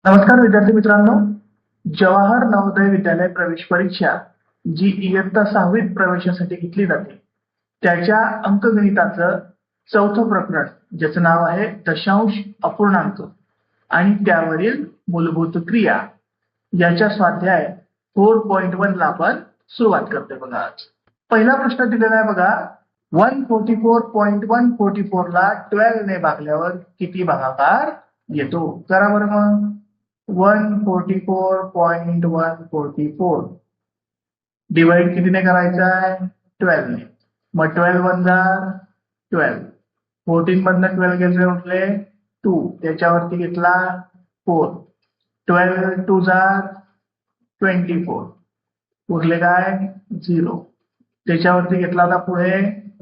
नमस्कार विद्यार्थी मित्रांनो, जवाहर नवोदय विद्यालय प्रवेश परीक्षा जी इयत्ता 6वीत प्रवेशासाठी घेतली जाते त्याच्या अंकगणिताचं चौथं प्रकरण ज्याचं नाव आहे दशांश अपूर्णांक आणि त्यावरील मूलभूत क्रिया याच्या स्वाध्याय 4.1 ला आपण सुरुवात करतोय बघा. आज पहिला प्रश्न दिलेला आहे बघा. 144.144 ला 12 ने भागल्यावर किती भागाकार येतो? करा बरं मग. 144.144 डिवाइड कितीने करायचा आहे? 12 ने. मग 12 वन जा 12, 14 मधनं 12 गेले उठले 2, त्याच्यावरती घेतला 4, 12 टू जा 24, उरले काय 0, त्याच्यावरती घेतला होता पुढे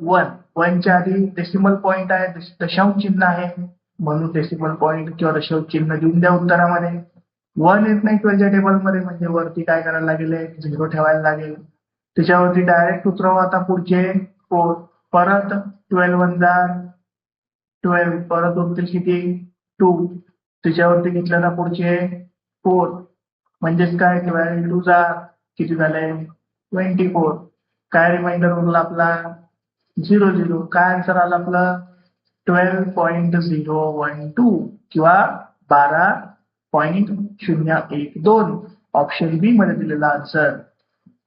1, 1 च्या आधी डेसिमल पॉइंट आहे, दशांश चिन्ह आहे म्हणून डेसिमल पॉइंट किंवा दशांश चिन्ह देऊन द्या उत्तरामध्ये. 1 येत नाही 12 च्या टेबल मध्ये म्हणजे वरती काय करायला लागेल? 0 ठेवायला लागेल. त्याच्यावरती डायरेक्ट उतरव आता पुढचे 4, परत 12 वन जा 12, परत उरतील किती 2, त्याच्यावरती घेतलं ना पुढचे 4, म्हणजेच काय 12 टू जा किती झाले 24, काय रिमाइंडर उरला आपला 0 0. काय आन्सर आला आपलं 12.012 किंवा 12.012. ऑप्शन बी मध्ये दिलेला आन्सर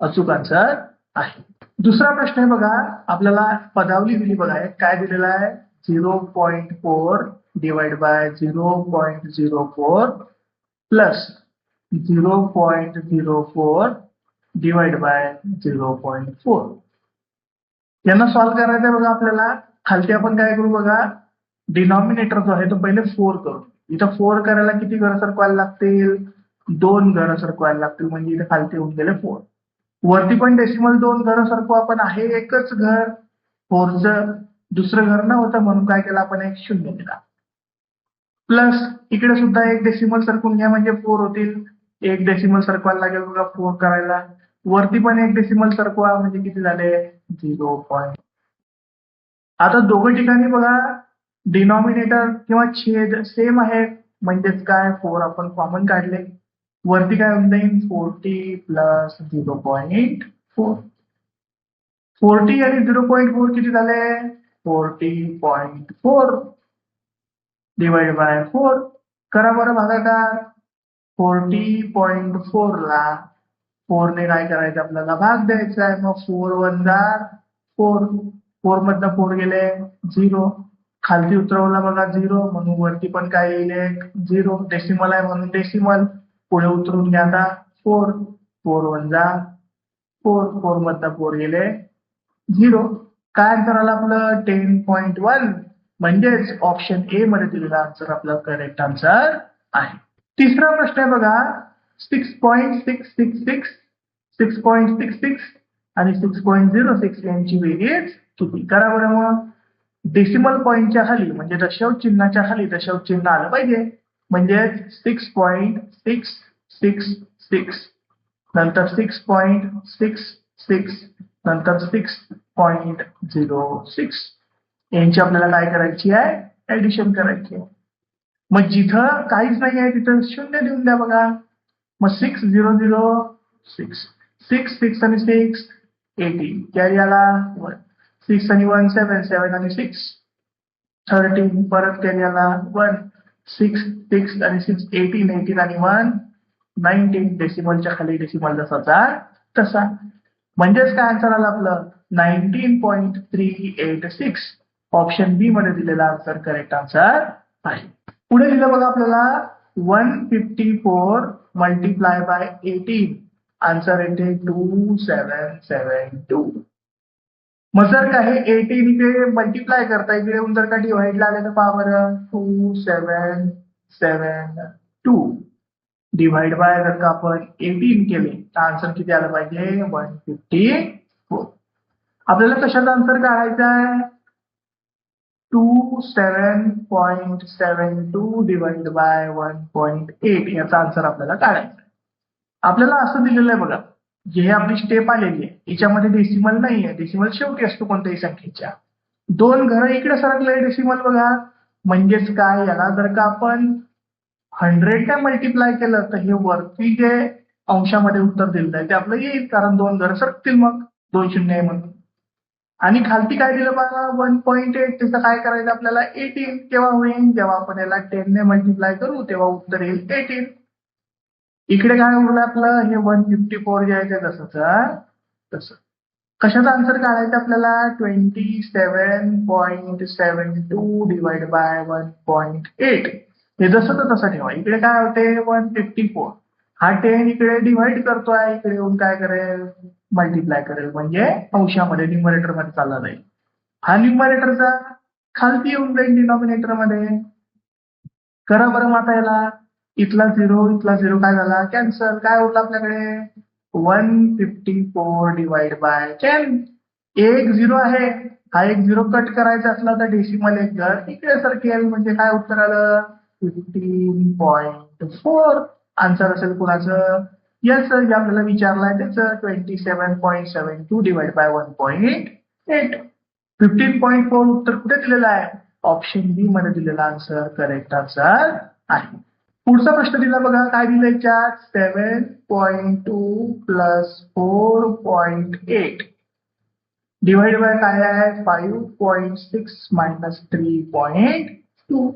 अचूक आन्सर आहे. दुसरा प्रश्न आहे बघा. आपल्याला पदावली दिली बघा. काय दिलेला आहे? 0.4 divide by 0.04 plus 0.04 divide by 0.4. यांना सॉल्व्ह करायचं बघा. आपल्याला खालती आपण काय करू बघा, डिनॉमिनेटर जो आहे तो पहिले 4 करू. इथं 4 करायला किती घरं सरकवायला लागतील? 2 घरं सरकवायला लागतील, म्हणजे इथे खालती होऊन गेले 4. वरती पण डेसिमल 2 घरं सरकू आपण, आहे एकच घर 4चं, दुसरं घर नव्हतं म्हणून काय केलं आपण, एक 0 दिला. प्लस इकडे सुद्धा एक डेसिमल सरकून घ्या म्हणजे 4 होतील. एक डेसिमल सरकवायला लागेल बघा 4 करायला. वरती पण एक डेसिमल सरकवा म्हणजे किती झाले 0. आता दोघं ठिकाणी बघा डिनॉमिनेटर किंवा छेद सेम आहेत, म्हणजेच काय 4 आपण कॉमन काढले. वरती काय होऊन जाईल 40 प्लस 0.4. 40 आणि 0.4 किती झाले 40.4 डिवाइड बाय 4. करा बरं भागाकार. 40.4 ला 4 ने काय करायचं आपल्याला भाग द्यायचा आहे. मग 4 वन जा 4, 4 मधनं 4 गेले 0, खालती उतरवला बघा 0 म्हणून वरती पण काय येईल 0. डेसिमल आहे म्हणून डेसिमल पुढे उतरून घ्या आता 4, 4 वन जा 4, 4 मधनं 4 गेले 0. काय आन्सर आला आपलं 10.1, म्हणजेच ऑप्शन ए मध्ये दिलेला आन्सर आपला करेक्ट आन्सर आहे. तिसरा प्रश्न आहे बघा. 6.666, 6.66 आणि 6.06 यांची बेरीज किती? करा बरं मग. डेसिमल पॉइंटच्या खाली म्हणजे दशांश चिन्हाच्या खाली दशांश चिन्ह आलं पाहिजे, म्हणजे 6.666 नंतर 6.66 नंतर 6.06 यांची आपल्याला काय करायची आहे? ऍडिशन करायची आहे. मग जिथं काहीच नाही आहे तिथं 0 देऊन द्या बघा. मग 6 0 0 6, 6 6 आणि 6 18, कॅरी आला 1, 6 आणि 1 7, 7 आणि 6 13, परत कॅरी आला 1, 6 6 आणि 6 18, 18 आणि 1 19, डेसिमलच्या खाली डेसिमल जसाचा तसा, म्हणजेच काय आन्सर आला आपलं 19.386. ऑप्शन बी मध्ये दिलेला आन्सर करेक्ट आन्सर आहे. पुढे दिलं बघा आपल्याला 154 मल्टिप्लाय बाय 18, आन्सर येते 2772. मग जर का हे 18 इकडे मल्टिप्लाय करता इकडे येऊन जर का डिवाइड आले तर पहा बरं 2772 डिवाइड बाय जर का आपण 18 केले तर आन्सर किती आलं पाहिजे 154. आपल्याला कशाचा आन्सर काढायचा आहे 27.72 डिवाइड बाय 1.8 याचा आन्सर आपल्याला काढायचा आहे. आपल्याला असं दिलेलं आहे बघा, जे आपली स्टेप आलेली आहे याच्यामध्ये डेसिमल नाही आहे. डेसिमल शेवटी असतो कोणत्याही संख्येच्या. 2 घरं इकडे सरकले डेसिमल बघा, म्हणजेच काय याला जर का आपण 100ने मल्टिप्लाय केलं तर हे वरती जे अंशामध्ये उत्तर दिलं आहे ते आपलं येईल, कारण 2 घर सरकतील, मग 2 शून्य आहे म्हणून. आणि खालती काय दिलं बघा 1.8, त्याचं काय करायचं आपल्याला 18. केव्हा होईल, जेव्हा आपण याला 10 ने मल्टिप्लाय करू तेव्हा उत्तर येईल 18. इकडे काय उरलं आपलं, हे 154 जे आहे ते तसं. कशाचा आन्सर काढायचा आपल्याला, 27.72 डिवाइड बाय 1.8. हे जसं तर तसं ठेवा. इकडे काय होते 154, हा 10 इकडे डिव्हाइड करतोय, इकडे येऊन काय करेल मल्टिप्लाय करेल, म्हणजे अंशामध्ये न्यूमरेटर मध्ये चालला जाईल. हा न्यूमरेटरचा खालती येऊन जाईल डिनॉमिनेटर मध्ये. करा बरं मग आता याला, इथला 0 काय झाला कॅन्सल, काय उरलं आपल्याकडे 154 डिवाइड बाय 10. एक 0 आहे, हा एक 0 कट करायचा असला तर डेसिमल एक घर इकडे सरकेल, म्हणजे काय उत्तर आलं 15.4. आन्सर असेल कुणाचं, यस जे आपल्याला विचारलंय त्याचं 27.72 डिवाइड बाय 1.8. 15.4 उत्तर कुठे दिलेलं आहे, ऑप्शन बी मध्ये दिलेला आन्सर करेक्ट आन्सर आहे. पुढचा प्रश्न दिला बघा, काय दिलं याच्यात 7.2 प्लस 4.8 डिवाइड बाय काय आहे 5.6 मायनस 3.2.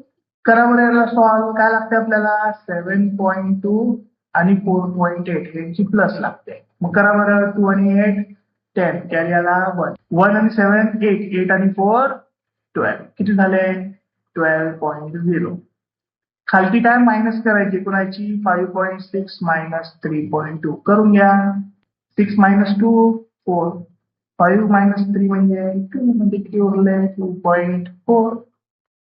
करा बरं याला सॉल्व, काय लागते आपल्याला 7.2 आणि 4.8 यांची प्लस लागते. मग करा बरं 2 आणि 8 10, कॅरी आला 1 आणि 7 8 आणि 4 12, किती झाले 12.0. खालती काय मायनस करायची कुणाची 5.6 मायनस 3.2 करून घ्या. 6 मायनस 2 4, 5 मायनस 3 म्हणजे 2, म्हणजे किती उरले 2.4.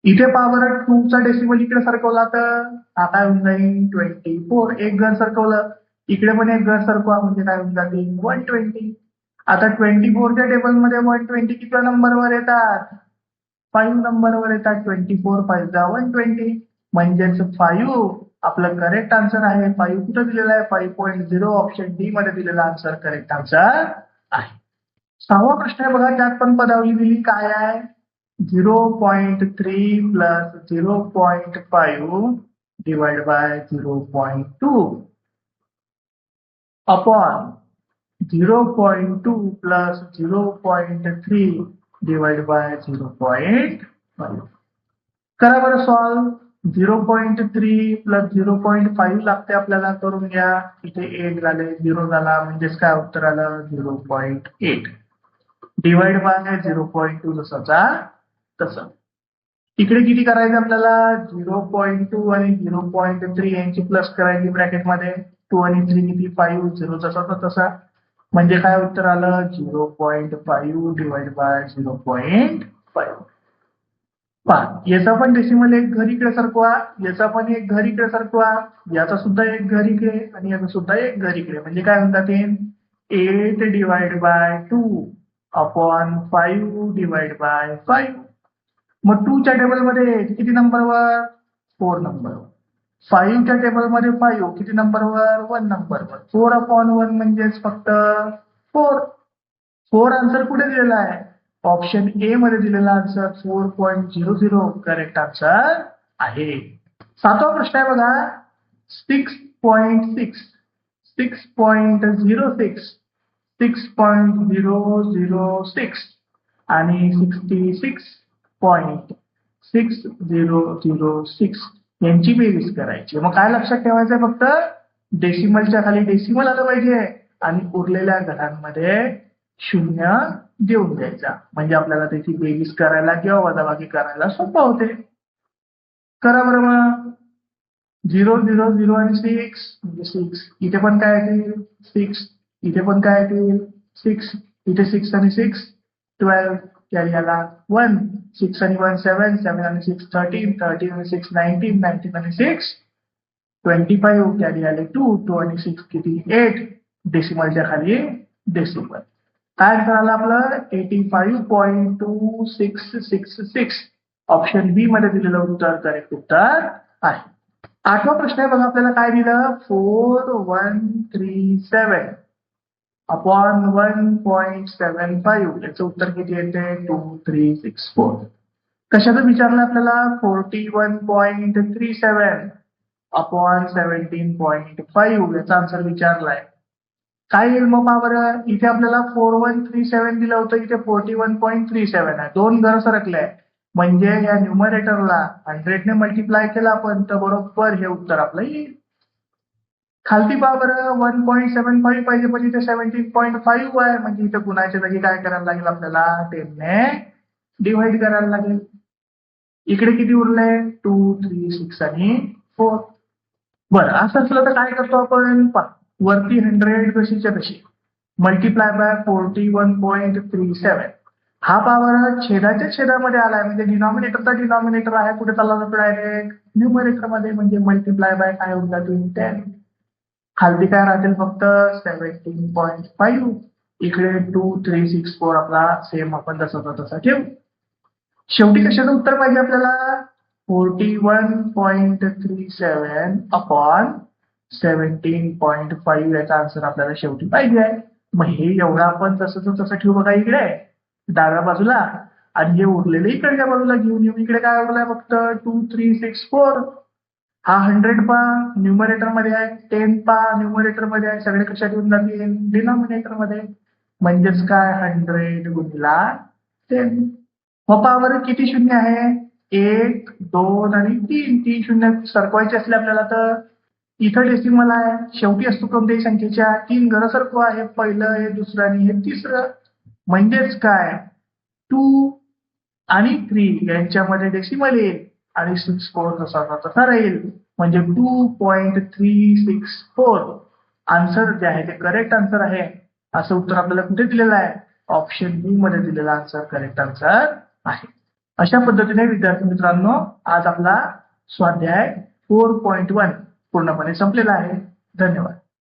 इथे पॉवर 2 चा डेसिमल इकडे सरकवला तर हा काय होऊन जाईल 24. एक घर सरकवलं, इकडे पण एक घर सरकवा, म्हणजे काय होऊन जातील 120. आता 24च्या टेबलमध्ये 120 किती नंबरवर येतात 5 नंबरवर येतात. 24 5 जा 120, म्हणजेच 5 आपलं करेक्ट आन्सर आहे. 5 कुठं दिलेला आहे 5.0, ऑप्शन डी मध्ये दिलेला आन्सर करेक्ट आन्सर आहे. 6वा प्रश्न आहे बघा, त्यात पण पदावली दिली, काय आहे 0.3 plus 0.5 divide by 0.2 upon 0.2 plus 0.3 divide by 0.5. करा बरं सॉल्व. 0.3 प्लस 0.5 लागते आपल्याला, करून घ्या. इथे 8 झाले, 0 झाला, म्हणजेच काय उत्तर आलं 0.8 डिवाइड बाय 0.2 जसाचा तसं. इकडे किती करायचं आपल्याला 0.2 आणि 0.3 यांची प्लस करायची ब्रॅकेटमध्ये. 2 आणि 3 किती 5, 0 जसा तसा, म्हणजे काय उत्तर आलं 0.5 डिवाइड बाय 0.5. याचा पण डेसिमल एक घर इकडे सरकवा, याचा पण एक घर इकडे सरकवा, याचा सुद्धा एक घर इकडे आणि याचा सुद्धा एक घर इकडे, म्हणजे काय म्हणतात 8 divide by 2 upon 5 divide by 5. मग 2 च्या टेबलमध्ये किती नंबरवर 4 नंबरवर. 5 च्या टेबलमध्ये 5 किती नंबरवर 1 नंबरवर. 4 अपॉन 1 म्हणजेच फक्त 4. 4 आन्सर कुठे दिलेला आहे, ऑप्शन ए मध्ये दिलेला आन्सर 4.00 करेक्ट आन्सर आहे. 7वा प्रश्न आहे बघा, 6.6 6.06 6.006 आणि 66.6006 यांची बेरीज करायची. मग काय लक्षात ठेवायचं, फक्त डेसिमलच्या खाली डेसिमल आलं पाहिजे आणि उरलेल्या घरांमध्ये 0 देऊन द्यायचा, म्हणजे आपल्याला त्याची बेरीज करायला किंवा वजाबाकी करायला सोपं होते. करा बरं मग 0 0 0 आणि 6 म्हणजे 6, इथे पण काय येतील 6, इथे पण काय येतील 6, इथे 6 आणि 6 12, कॅरी आला 1, 6 आणि 1 7, 7 आणि 6 13, 13 आणि 6 19, 19 आणि 6 25, कॅरी आले 2, 2 आणि 6 किती 8, डेसिमलच्या खाली डेसिमल. काय झालं आपलं 85.2666, ऑप्शन बी मध्ये दिलेलं उत्तर करेक्ट उत्तर आहे. 8वा प्रश्न आहे बघा, आपल्याला काय दिलं 4137 अपॉन 1.75, याचं उत्तर किती येते 2364. कशाचं विचारलं आपल्याला 41.37 अपॉन 17.5 याचा आन्सर विचारलाय. काय येईल मग बरं? इथे आपल्याला 4137 दिलं होतं, इथे 41.37 आहे. दोन घर सरकले आहे. म्हणजे या न्यूमरेटरला 100 ने मल्टिप्लाय केला आपण तर बरोबर हे उत्तर आपलं येईल. खालती पहा बरं, 1.75 पाहिजे पण इथे 17.5 आहे. म्हणजे इथे गुणाच्या जागी काय करायला लागेल आपल्याला? 10 ने डिव्हाइड करायला लागेल. इकडे किती उरले? 2, 3, 6 आणि 4. बरं, असं असलं तर काय करतो आपण? वरती 100 कशीच्या कशी मल्टिप्लाय बाय 41.37. हा पॉवर छेदाच्या छेदामध्ये आलाय म्हणजे डिनॉमिनेटरचा डिनॉमिनेटर आहे. कुठे चालला जातो? डायरेक्ट न्यूमरेटर मध्ये. म्हणजे मल्टिप्लाय बाय काय होऊन जातो? 10. खालती काय राहतील? फक्त 17.5. इकडे 2, 3, 6, 4 आपला सेम आपण तसा ठेवू. शेवटी कशाचं उत्तर पाहिजे आपल्याला? 41.37 अपॉन 17.5 याचा आन्सर आपल्याला शेवटी पाहिजे आहे. मग हे एवढं आपण तसं ठेवू बघा इकडे डाव्या बाजूला आणि हे उरलेले इकडच्या बाजूला घेऊन येऊ. इकडे काय उरलंय? फक्त 2, 3, 6, 4. हा 100 पा न्यूमरेटर मध्ये आहे, 10 पा न्यूमरेटर मध्ये आहे. सगळे कशात येऊन जातील? डिनॉमिनेटर मध्ये. म्हणजेच काय? 100 गुणिला 10. मग पॉवर किती शून्य आहे? 1, 2 आणि 3. 3 शून्य सरकवायचे असले आपल्याला तर इथं डेसिमल आहे. शेवटी असतो कोणत्याही संख्येच्या 3 घरं सरकवा आहे. पहिलं, हे दुसरं आणि हे तिसरं. म्हणजेच काय? 2 आणि 3 यांच्यामध्ये डेसिमल येईल आणि 6, 4 तसा राहील. म्हणजे 2.364 आन्सर जे आहे ते करेक्ट आन्सर आहे. असं उत्तर आपल्याला कुठे दिलेलं आहे? ऑप्शन बी मध्ये दिलेला आन्सर करेक्ट आन्सर आहे. अशा पद्धतीने विद्यार्थी मित्रांनो आज आपला स्वाध्याय 4.1 पूर्णपणे संपलेला आहे. धन्यवाद.